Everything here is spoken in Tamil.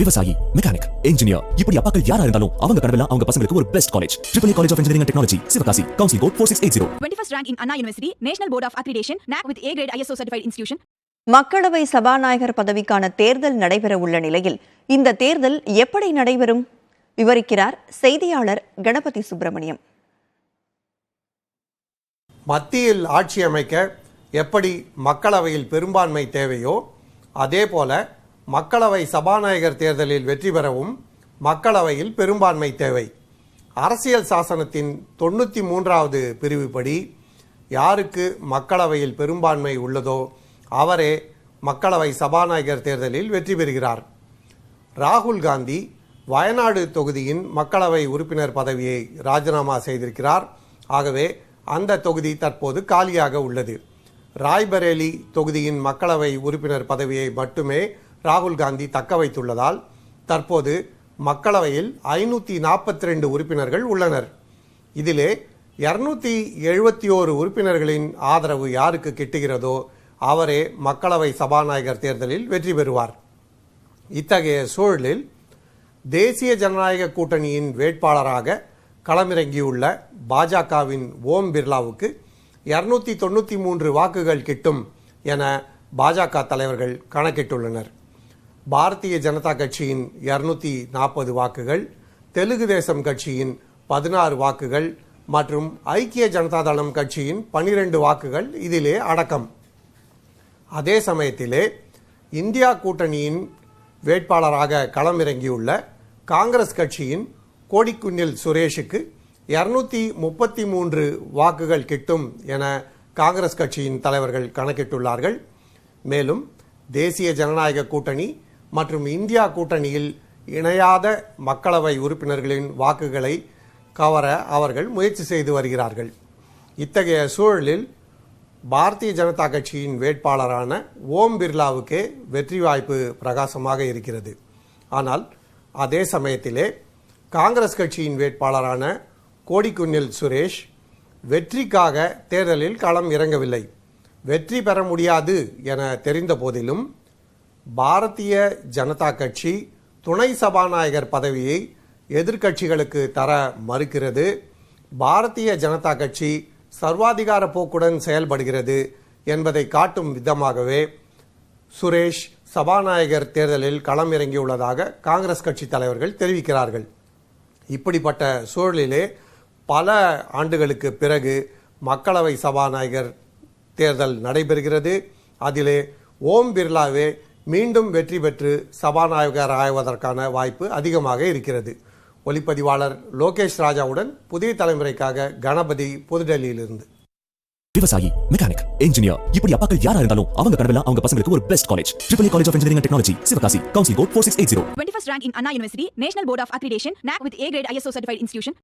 விவசாயி, மெக்கானிக், இன்ஜினியர், இப்படி அப்பாக்கள் யாரா இருந்தாலும் அவங்க கனவெல்லாம் அவங்க பசங்களுக்கு ஒரு best college. AAA College of Engineering and Technology, Sivakasi. Counseling code 4680. 21st rank in Anna University, National Board of Accreditation, NAC with A grade ISO certified institution. மக்களவை சபாநாயகர் பதவிக்கான தேர்தல் நடைபெற உள்ள நிலையில் இந்த தேர்தல் எப்படி நடைபெறும் விவரிக்கிறார் செய்தியாளர் கணபதி சுப்பிரமணியம். மத்தியில் ஆட்சி அமைக்க எப்படி மக்களவையில் பெரும்பான்மை தேவையோ அதேபோல மக்களவை சபாநாயகர் தேர்தலில் வெற்றி பெறவும் மக்களவையில் பெரும்பான்மை தேவை. அரசியல் சாசனத்தின் 93வது பிரிவுப்படி யாருக்கு மக்களவையில் பெரும்பான்மை உள்ளதோ அவரே மக்களவை சபாநாயகர் தேர்தலில் வெற்றி பெறுகிறார். ராகுல் காந்தி வயநாடு தொகுதியின் மக்களவை உறுப்பினர் பதவியை ராஜினாமா செய்திருக்கிறார். ஆகவே அந்த தொகுதி தற்போது காலியாக உள்ளது. ராய்பரேலி தொகுதியின் மக்களவை உறுப்பினர் பதவியை மட்டுமே ராகுல் காந்தி தக்க வைத்துள்ளதால் தற்போது மக்களவையில் 542 உறுப்பினர்கள் உள்ளனர். இதிலே 271 உறுப்பினர்களின் ஆதரவு யாருக்கு கிட்டுகிறதோ அவரே மக்களவை சபாநாயகர் தேர்தலில் வெற்றி பெறுவார். இத்தகைய சூழலில் தேசிய ஜனநாயக கூட்டணியின் வேட்பாளராக களமிறங்கியுள்ள பாஜகவின் ஓம் பிர்லாவுக்கு 293 வாக்குகள் கிட்டும் என பாஜக தலைவர்கள் கணக்கிட்டுள்ளனர். பாரதிய ஜனதா கட்சியின் 240 வாக்குகள், தெலுங்கு தேசம் கட்சியின் 16 வாக்குகள் மற்றும் ஐக்கிய ஜனதா தளம் கட்சியின் 12 வாக்குகள் இதிலே அடக்கம். அதே சமயத்திலே இந்தியா கூட்டணியின் வேட்பாளராக களமிறங்கியுள்ள காங்கிரஸ் கட்சியின் கோடிக்குன்னில் சுரேஷுக்கு 233 வாக்குகள் கிட்டும் என காங்கிரஸ் கட்சியின் தலைவர்கள் கணக்கிட்டுள்ளார்கள். மேலும் தேசிய ஜனநாயக கூட்டணி மற்றும் இந்தியா கூட்டணியில் இணையாத மக்களவை உறுப்பினர்களின் வாக்குகளை கவர அவர்கள் முயற்சி செய்து வருகிறார்கள். இத்தகைய சூழலில் பாரதிய ஜனதா கட்சியின் வேட்பாளரான ஓம் பிர்லாவுக்கே வெற்றி வாய்ப்பு பிரகாசமாக இருக்கிறது. ஆனால் அதே சமயத்திலே காங்கிரஸ் கட்சியின் வேட்பாளரான கோடிக்குன்னில் சுரேஷ் வெற்றிக்காக தேர்தலில் களம் இறங்கவில்லை. வெற்றி பெற முடியாது என தெரிந்த போதிலும் பாரதிய ஜனதா கட்சி துணை சபாநாயகர் பதவியை எதிர்க்கட்சிகளுக்கு தர மறுக்கிறது. பாரதிய ஜனதா கட்சி சர்வாதிகார போக்குடன் செயல்படுகிறது என்பதை காட்டும் விதமாகவே சுரேஷ் சபாநாயகர் தேர்தலில் களம் இறங்கியுள்ளதாக காங்கிரஸ் கட்சி தலைவர்கள் தெரிவிக்கிறார்கள். இப்படிப்பட்ட சூழலிலே பல ஆண்டுகளுக்கு பிறகு மக்களவை சபாநாயகர் தேர்தல் நடைபெறுகிறது. அதிலே ஓம் பிர்லாவே மீண்டும் வெற்றி பெற்று சபாநாயகர் ஆவதற்கான வாய்ப்பு அதிகமாக இருக்கிறது. ஒளிப்பதிவாளர் லோகேஷ் ராஜாவுடன் புதிய தலைமுறைக்காக கணபதி, புதுடெல்லியிலிருந்து. விவசாயி, மெக்கானிக், இன்ஜினியர், இப்படி அப்பாக்கள் யாரா இருந்தாலும் அவங்க கனவெல்லாம் அவங்க பசங்களுக்கு ஒரு best college. AAA College of Engineering and Technology, Sivakasi. Counseling code 4680. 21st rank in Anna University, National Board of Accreditation, NAC with A grade ISO certified institution.